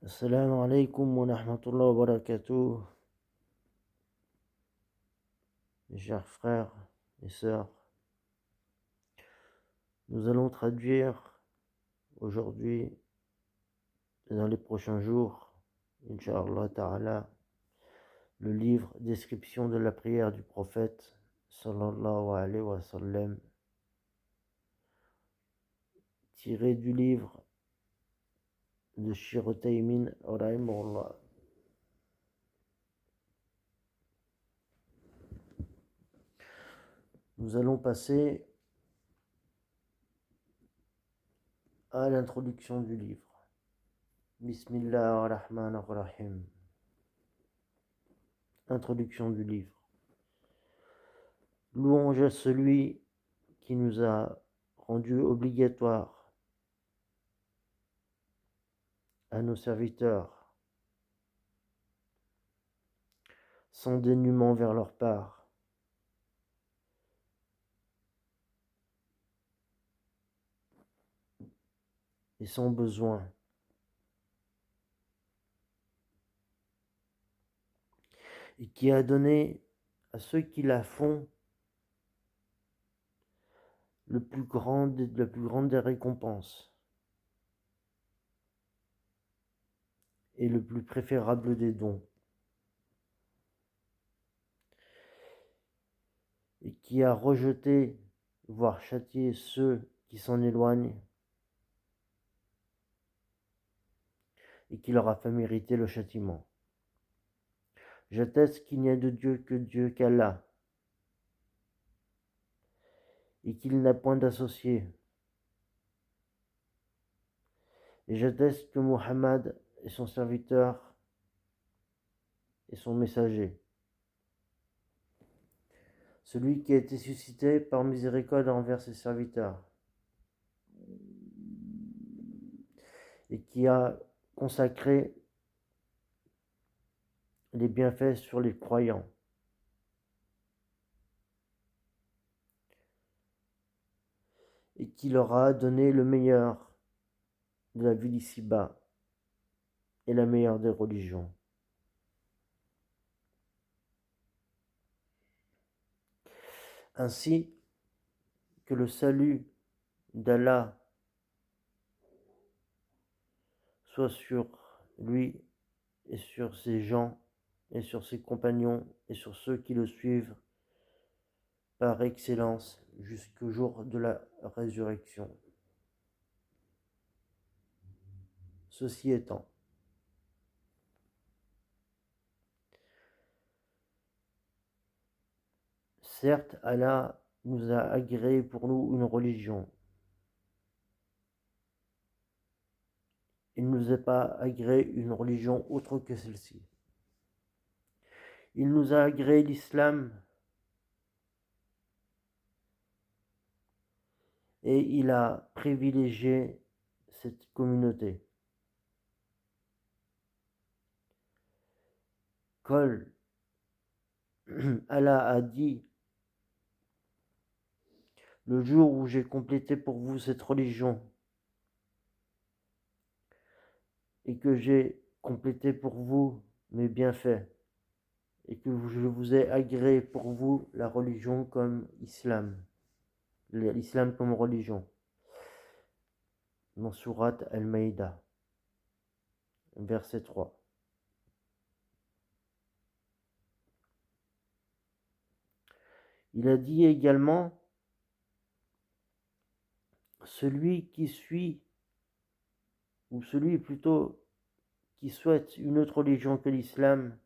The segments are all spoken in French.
Assalamu alaikum wa rahmatullahi wa barakatuh, mes chers frères et sœurs. Nous allons traduire aujourd'hui et dans les prochains jours, Inch'Allah Ta'ala, le livre Description de la prière du prophète sallallahu alayhi wa sallam, tiré du livre de Cheikh Uthaymin rahimahullah. Nous allons passer à l'introduction du livre. Bismillah ar-Rahman ar-Rahim. Introduction du livre. Louange à celui qui nous a rendu obligatoire à nos serviteurs, sans dénuement vers leur part, et sans besoin, et qui a donné à ceux qui la font la plus grande des récompenses et le plus préférable des dons, et qui a rejeté, voire châtié ceux qui s'en éloignent, et qui leur a fait mériter le châtiment. J'atteste qu'il n'y a de Dieu que Dieu qu'Allah, et qu'il n'a point d'associé. Et j'atteste que Muhammad est son serviteur et son messager, celui qui a été suscité par miséricorde envers ses serviteurs, et qui a consacré les bienfaits sur les croyants, et qui leur a donné le meilleur de la vie d'ici-bas et la meilleure des religions. Ainsi que le salut d'Allah soit sur lui et sur ses gens et sur ses compagnons et sur ceux qui le suivent par excellence jusqu'au jour de la résurrection. Ceci étant, certes, Allah nous a agréé pour nous une religion. Il ne nous a pas agréé une religion autre que celle-ci. Il nous a agréé l'islam et il a privilégié cette communauté. Qul, Allah a dit: le jour où j'ai complété pour vous cette religion et que j'ai complété pour vous mes bienfaits et que je vous ai agréé pour vous la religion comme islam, l'islam comme religion, dans Surat Al-Maïda, verset 3. Il a dit également: celui qui suit, ou celui plutôt qui souhaite une autre religion que l'islam,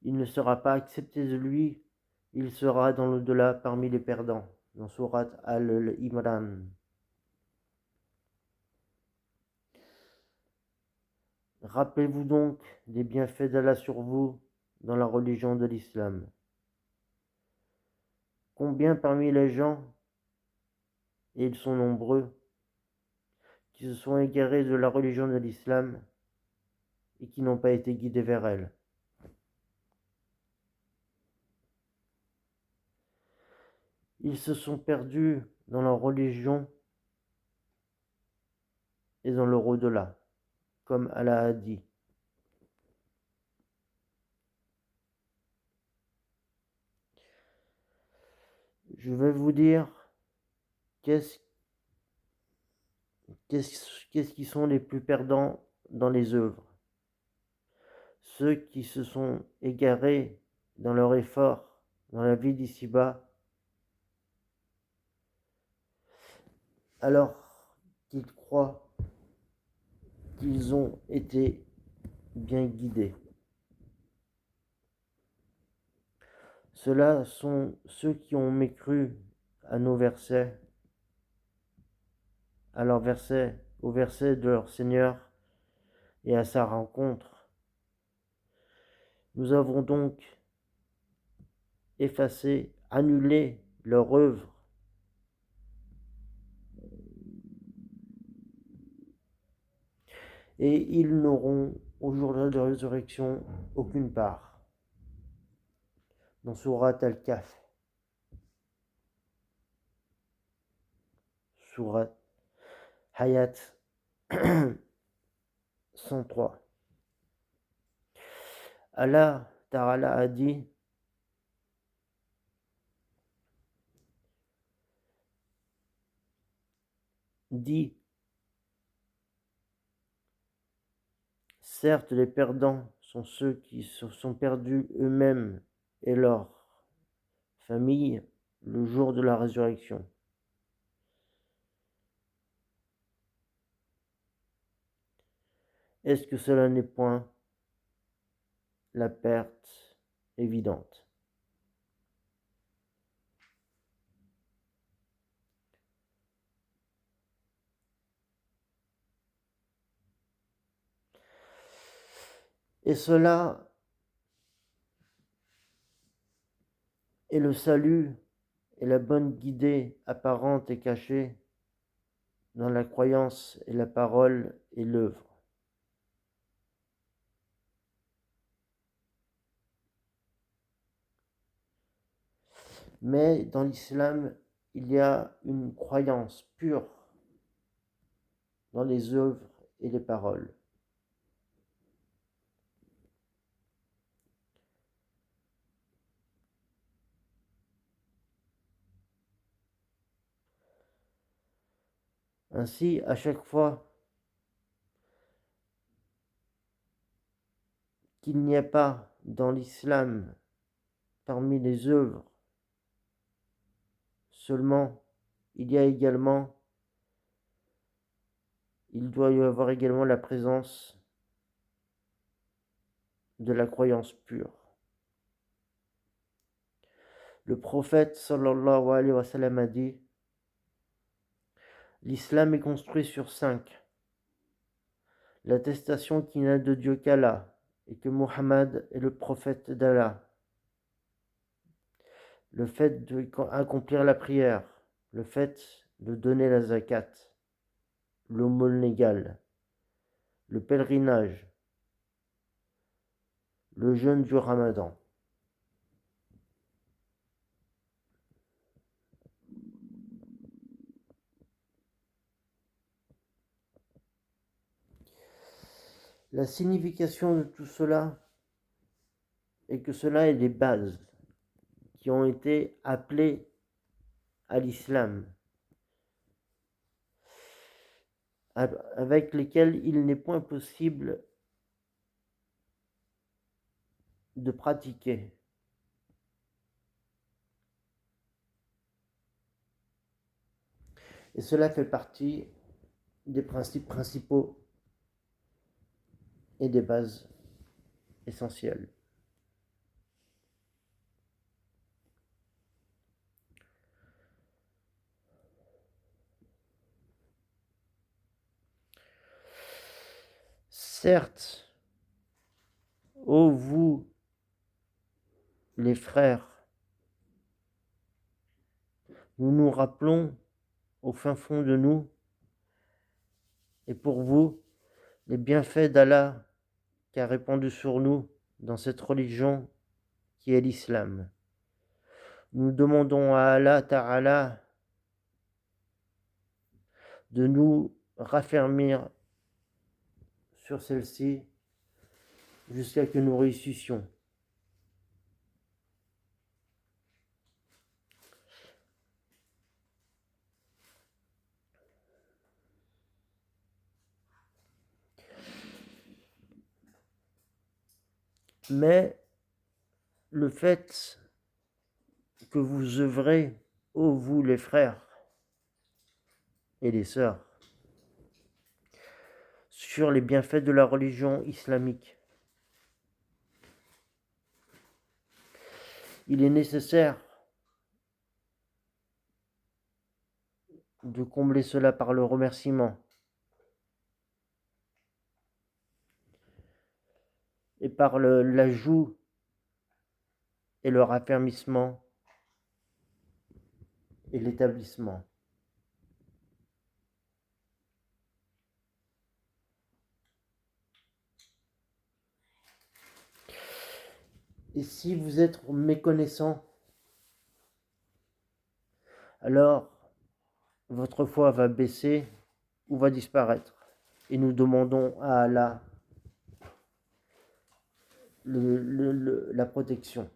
il ne sera pas accepté de lui, il sera dans l'au-delà parmi les perdants, dans Surat Al-Imran. Rappelez-vous donc des bienfaits d'Allah sur vous dans la religion de l'islam. Combien parmi les gens, et ils sont nombreux, qui se sont égarés de la religion de l'islam et qui n'ont pas été guidés vers elle. Ils se sont perdus dans leur religion et dans leur au-delà. comme Allah a dit. Je vais vous dire qu'est-ce qui sont les plus perdants dans les œuvres. Ceux qui se sont égarés dans leur effort, dans la vie d'ici-bas, alors qu'ils croient qu'ils ont été bien guidés. Ceux-là sont ceux qui ont mécru à nos versets, à leurs versets, aux versets de leur Seigneur et à sa rencontre. Nous avons donc effacé, annulé leur œuvre. Et ils n'auront au jour de la résurrection aucune part. Dans Surat Al-Kahf, Surat Hayat 103. Allah Ta'ala a dit: certes, les perdants sont ceux qui se sont perdus eux-mêmes et leur famille le jour de la résurrection. Est-ce que cela n'est point la perte évidente? Et cela est le salut et la bonne guidée apparente et cachée dans la croyance et la parole et l'œuvre. Mais dans l'islam, il y a une croyance pure dans les œuvres et les paroles. Ainsi, à chaque fois qu'il n'y a pas dans l'islam, parmi les œuvres, seulement, il doit y avoir également la présence de la croyance pure. Le prophète sallallahu alayhi wa sallam a dit: l'islam est construit sur 5. L'attestation qu'il n'y a de Dieu qu'Allah et que Muhammad est le prophète d'Allah. Le fait d'accomplir la prière, le fait de donner la zakat, l'aumône légale, le pèlerinage, le jeûne du Ramadan. La signification de tout cela est que cela est des bases qui ont été appelées à l'islam, avec lesquelles il n'est point possible de pratiquer. Et cela fait partie des principes principaux et des bases essentielles. Certes, ô vous, les frères, nous nous rappelons au fin fond de nous, et pour vous, les bienfaits d'Allah qui a répandu sur nous dans cette religion qui est l'islam. Nous demandons à Allah Ta'ala de nous raffermir sur celle-ci jusqu'à que nous réussissions. Mais le fait que vous œuvrez, ô vous les frères et les sœurs, sur les bienfaits de la religion islamique, il est nécessaire de combler cela par le remerciement et par l'ajout et le raffermissement et l'établissement. Et si vous êtes méconnaissant, alors votre foi va baisser ou va disparaître. Et nous demandons à Allah la protection.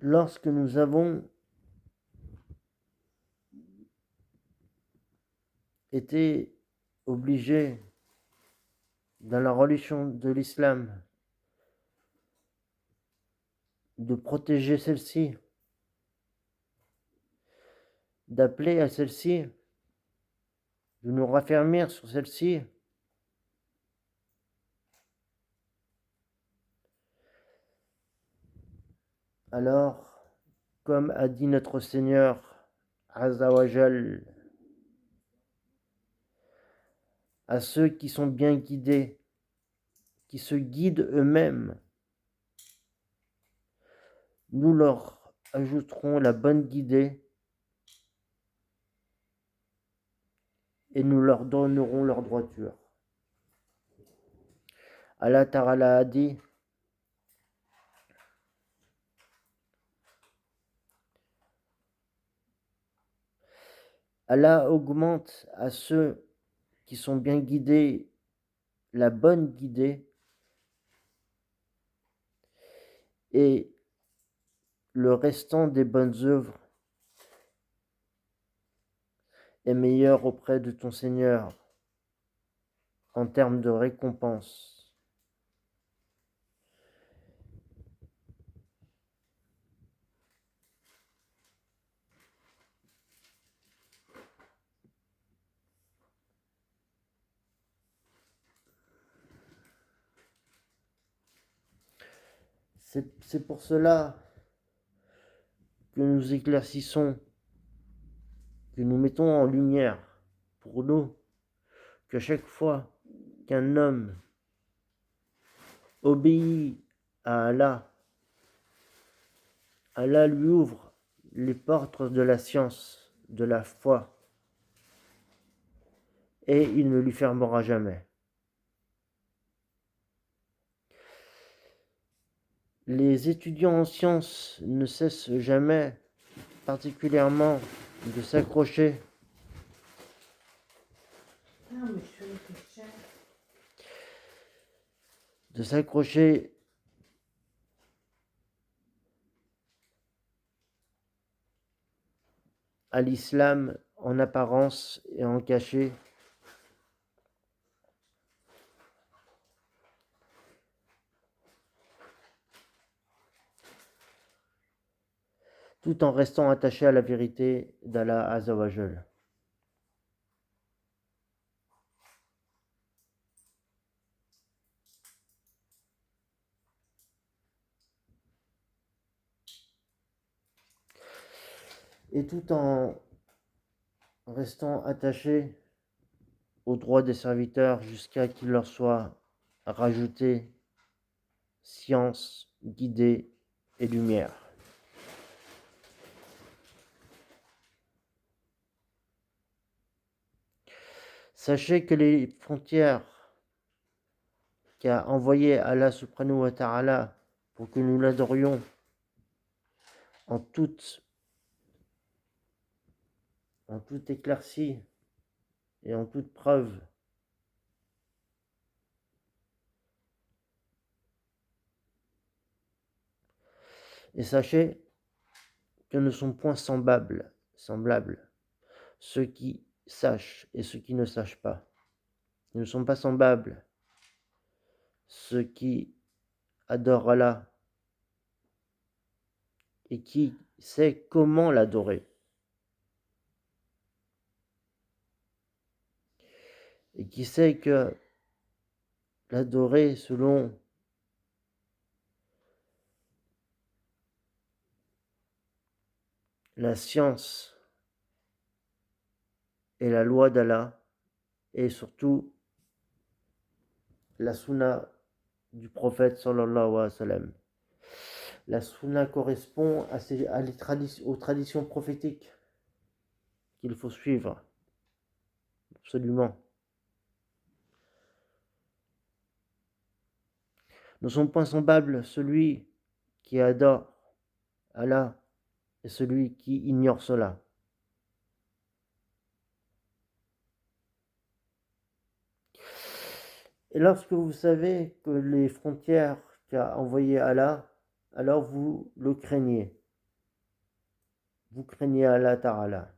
Lorsque nous avons été obligés dans la religion de l'islam de protéger celle-ci, d'appeler à celle-ci, de nous raffermir sur celle-ci, alors, comme a dit notre Seigneur Azza wa Jal, à ceux qui sont bien guidés, qui se guident eux-mêmes, nous leur ajouterons la bonne guidée et nous leur donnerons leur droiture. Allah Ta'ala a dit: Allah augmente à ceux qui sont bien guidés la bonne guidée et le restant des bonnes œuvres est meilleur auprès de ton Seigneur en termes de récompense. C'est pour cela que nous éclaircissons, que nous mettons en lumière pour nous que chaque fois qu'un homme obéit à Allah, Allah lui ouvre les portes de la science, de la foi, et il ne lui fermera jamais. Les étudiants en sciences ne cessent jamais, particulièrement, de s'accrocher à l'islam en apparence et en cachet, tout en restant attaché à la vérité d'Allah Azza wa Jal. Et tout en restant attaché aux droits des serviteurs jusqu'à qu'il leur soit rajouté science, guidée et lumière. Sachez que les frontières qu'a envoyé Allah subhanahu wa ta'ala pour que nous l'adorions en toute éclaircie et en toute preuve. Et sachez que ne sont point semblables ceux qui sachent et ceux qui ne sachent pas. Ils ne sont pas semblables ceux qui adorent Allah et qui sait comment l'adorer. Et qui sait que l'adorer selon la science et la loi d'Allah et surtout la sunna du prophète sallallahu alayhi wa sallam. La sunna correspond aux traditions prophétiques qu'il faut suivre, absolument. Ne sont point semblables celui qui adore Allah et celui qui ignore cela. Et lorsque vous savez que les frontières qu'a envoyées Allah, alors vous le craignez. Vous craignez Allah Ta'ala.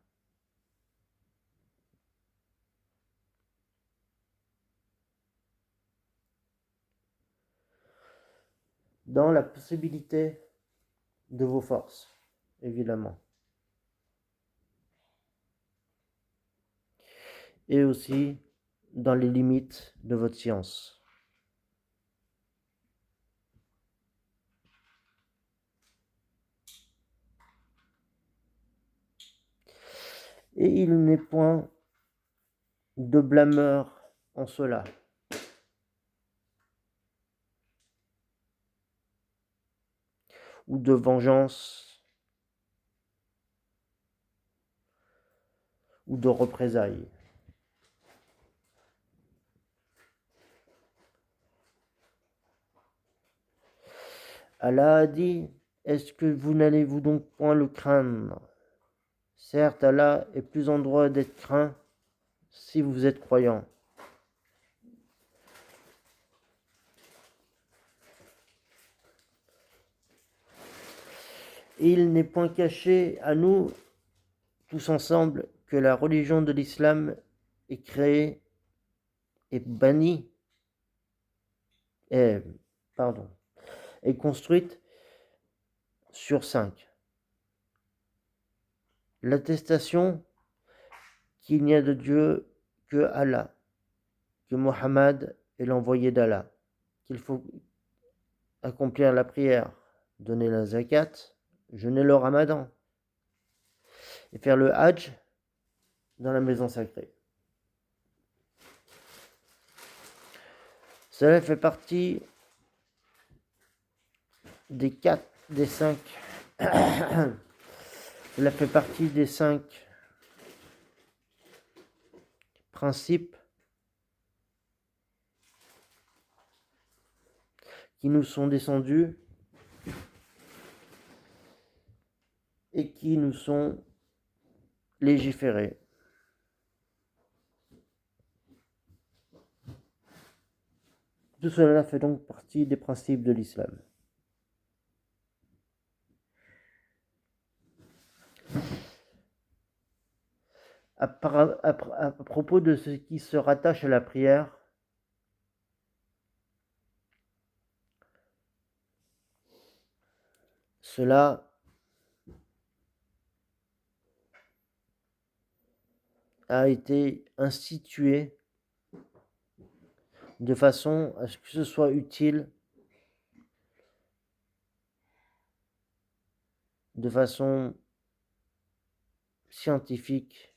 Dans la possibilité de vos forces, évidemment. Et aussi dans les limites de votre science. Et il n'est point de blâmeur en cela. Ou de vengeance, ou de représailles. Allah a dit, est-ce que vous n'allez-vous donc point le craindre? Certes, Allah est plus en droit d'être craint si vous êtes croyant. Et il n'est point caché à nous, tous ensemble, que la religion de l'islam est créée et bannie, est construite sur 5. L'attestation qu'il n'y a de Dieu que Allah, que Mohammed est l'envoyé d'Allah, qu'il faut accomplir la prière, donner la zakat, jeûner le ramadan et faire le hajj dans la maison sacrée. Cela fait partie des 5 cela fait partie des 5 principes qui nous sont descendus et qui nous sont légiférés. Tout cela fait donc partie des principes de l'islam. À propos de ce qui se rattache à la prière, cela a été institué de façon à ce que ce soit utile, de façon scientifique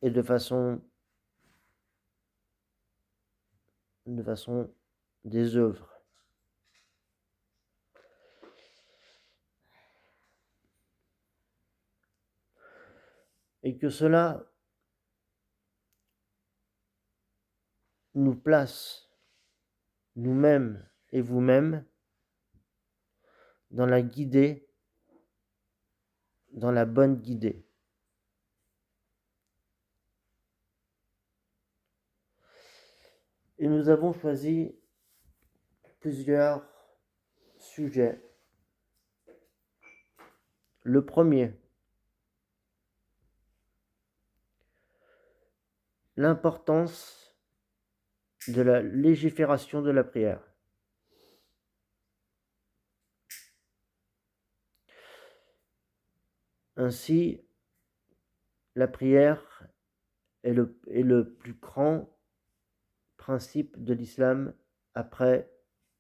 et de façon des œuvres. Et que cela nous place nous-mêmes et vous-même dans la guidée, dans la bonne guidée. Et nous avons choisi plusieurs sujets. Le premier, l'importance de la légifération de la prière. Ainsi, la prière est le plus grand principe de l'islam après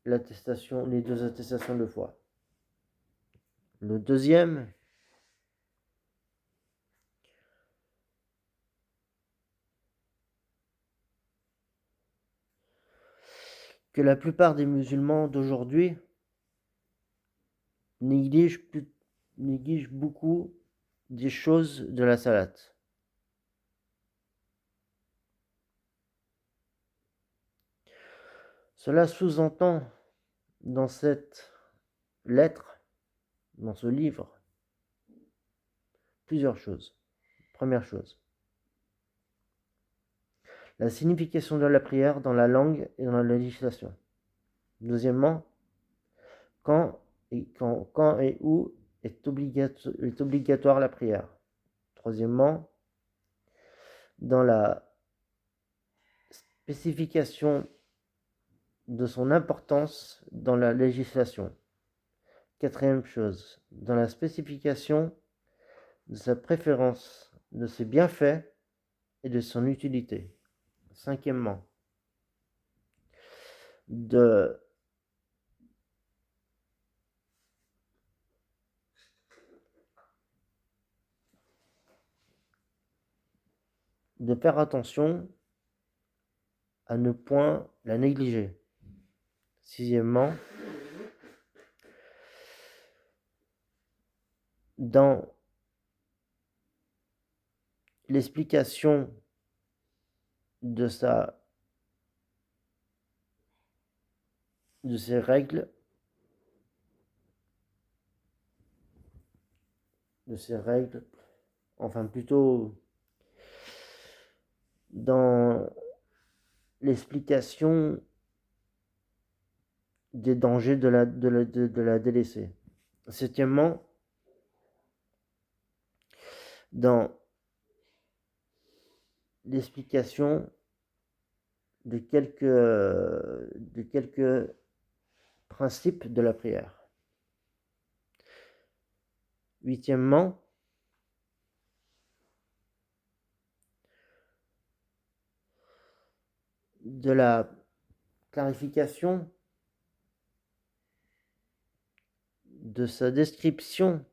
l'attestation, les deux attestations de foi. Le deuxième, que la plupart des musulmans d'aujourd'hui négligent beaucoup des choses de la salate. Cela sous-entend dans cette lettre, dans ce livre, plusieurs choses. Première chose, la signification de la prière dans la langue et dans la législation. Deuxièmement, quand et où est obligatoire la prière. Troisièmement, dans la spécification de son importance dans la législation. Quatrième chose, dans la spécification de sa préférence, de ses bienfaits et de son utilité. Cinquièmement, de faire attention à ne point la négliger. Sixièmement, dans l'explication de ses règles, enfin plutôt dans l'explication des dangers de la délaisser. Septièmement, dans l'explication de quelques principes de la prière. Huitièmement, de la clarification de sa description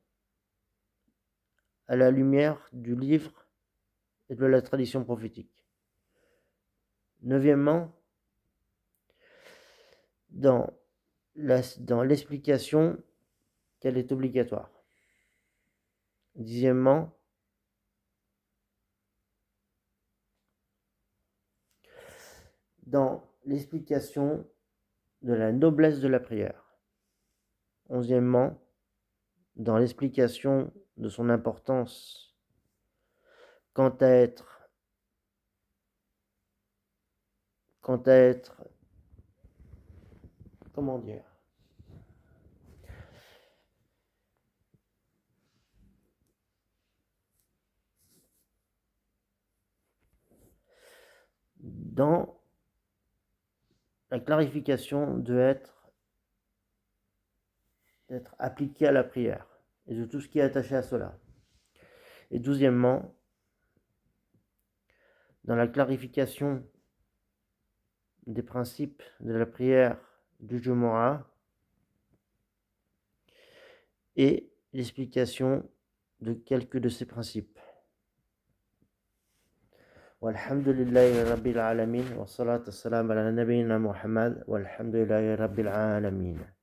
à la lumière du livre et de la tradition prophétique. Neuvièmement, dans l'explication qu'elle est obligatoire. Dixièmement, dans l'explication de la noblesse de la prière. Onzièmement, dans l'explication de son importance quant à être comment dire, dans la clarification d'être appliqué à la prière et de tout ce qui est attaché à cela. Et douzièmement, dans la clarification des principes de la prière du Jumu'ah et l'explication de quelques de ces principes. Walhamdulillahi rabbil alamin wa salatu wassalam ala nabiyyina Muhammad walhamdulillahi rabbil alamin.